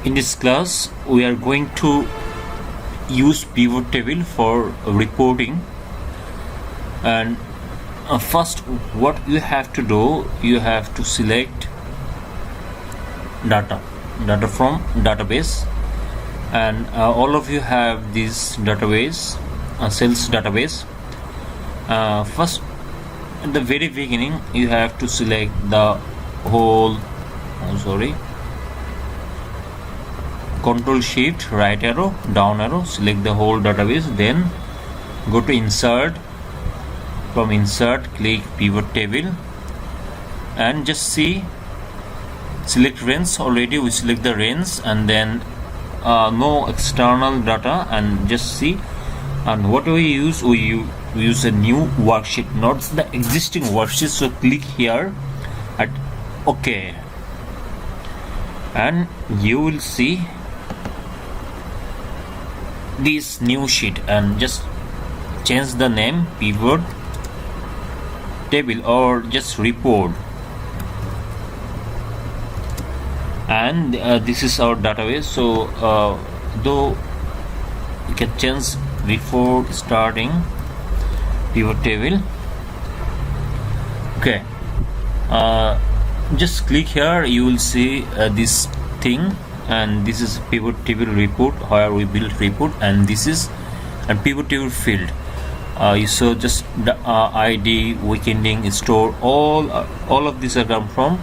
In this class, we are going to use pivot table for reporting. And first, what you have to do, you have to select data from database, and all of you have this database, sales database. First, at the very beginning, you have to select the whole. Control Shift right arrow down arrow, select the whole database, then go to insert. From insert, click pivot table and just see, select range. Already we select the range, and then no external data, and just see. And what we use a new worksheet, not the existing worksheet. So click here at OK, and you will see this new sheet, and just change the name pivot table or just report. And this is our database. So though you can change before starting pivot table. Okay, just click here, you will see this thing, and this is pivot table report where we build report, and this is a pivot table field. You saw just the ID, weekending, store, all of these are come from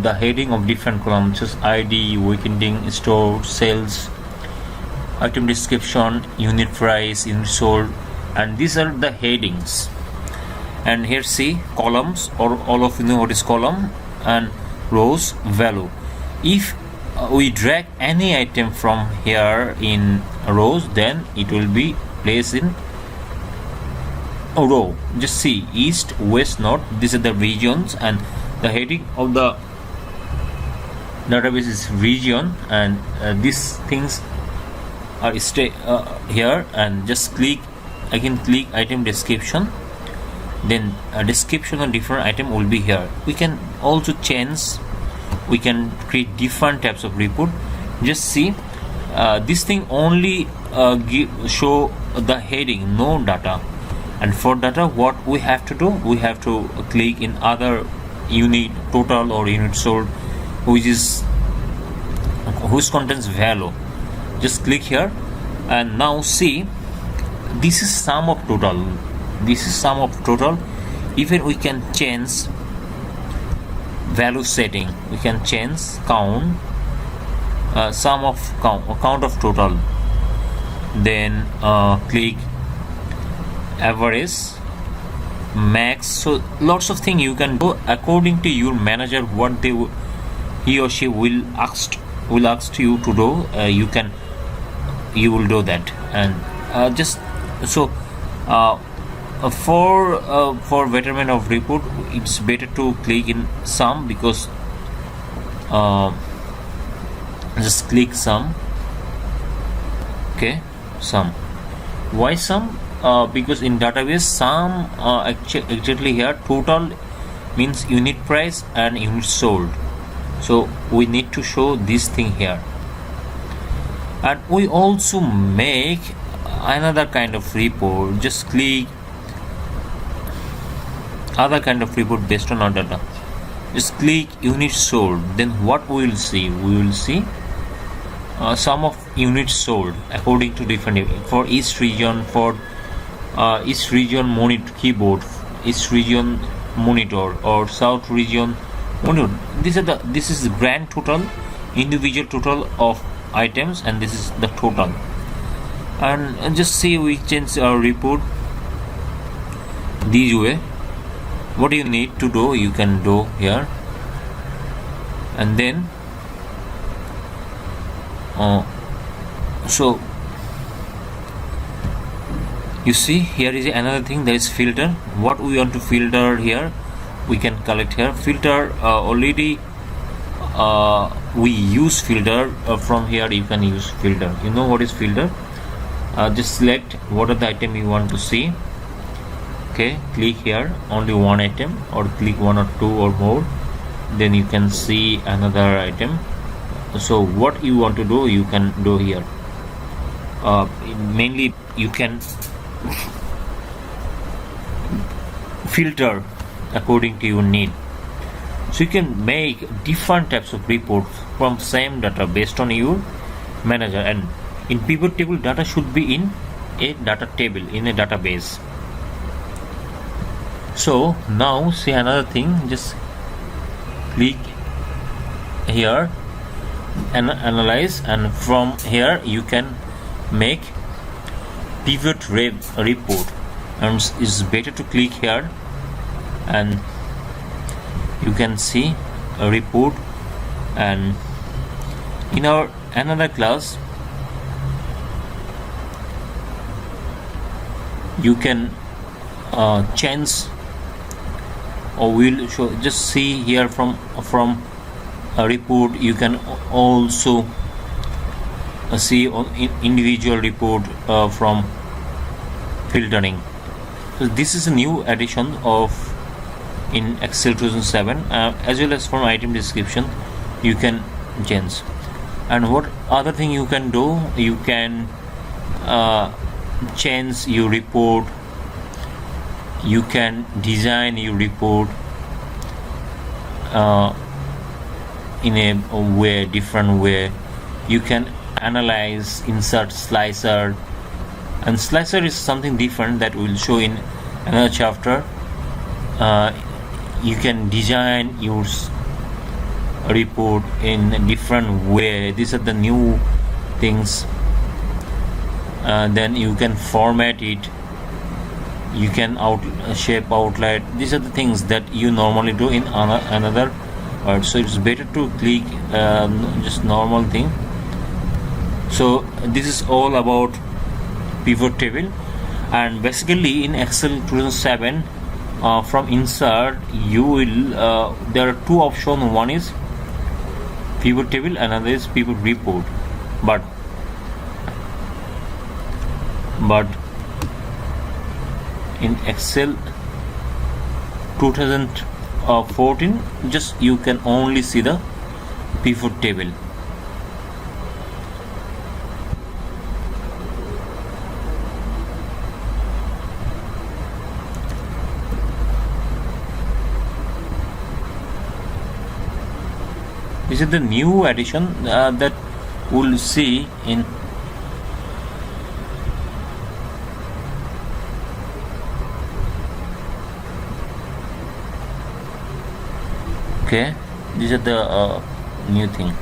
the heading of different columns, just ID, weekending, store, sales, item description, unit price, unit sold, and these are the headings. And here see columns, or all of you know what is column, and rows, value. If we drag any item from here in rows, then it will be placed in a row. Just see east, west, north, these are the regions, and the heading of the database is region, and these things are stay here. And just click again, click item description, then a description of different item will be here. We can also change, we can create different types of report. Just see this thing only show the heading, no data. And for data, what we have to do, we have to click in other unit total or unit sold, which contains value. Just click here, and now see, this is sum of total. This is sum of total. Even we can change value setting, we can change count, sum of count of total, then click average, max. So lots of things you can do according to your manager, what he or she will ask you to do. You will do that. And just so for betterment of report, it's better to click in sum, because just click sum. Okay, sum. Why sum? Because in database, sum exactly here total means unit price and unit sold, so we need to show this thing here. And we also make another kind of report. Just click other kind of report based on our data. Just click unit sold, then what we will see, sum of units sold according to different, for each region, for each region monitor keyboard, each region monitor, or south region monitor. This is the grand total, individual total of items, and this is the total. And just see, we change our report this way. What you need to do, you can do here, and then so you see here is another thing, there is filter. What we want to filter here, we can collect here. Filter already we use filter from here. You can use filter. You know what is filter? Just select what are the item you want to see. Okay, click here only one item, or click one or two or more, then you can see another item. So what you want to do, you can do here. Mainly you can filter according to your need. So you can make different types of reports from same data based on your manager, and in pivot table data should be in a data table, in a database. So now see another thing, just click here and analyze, and from here you can make pivot report, and it's better to click here and you can see a report. And in our another class you can change, or we'll show, just see here from a report you can also see on individual report from filtering. So this is a new addition of in Excel 2007, as well as from item description you can change. And what other thing you can do, you can change your report, you can design your report in a way, different way. You can analyze, insert slicer, and slicer is something different that we'll show in another chapter. You can design your report in a different way. These are the new things. Then you can format it, you can shape outline. These are the things that you normally do in another word. So it's better to click just normal thing. So this is all about pivot table. And basically in Excel 2007, from insert you will there are two options. One is pivot table, another is pivot report. But in Excel 2014 just you can only see the pivot table. This is the new addition that we'll see in okay. These are the new thing.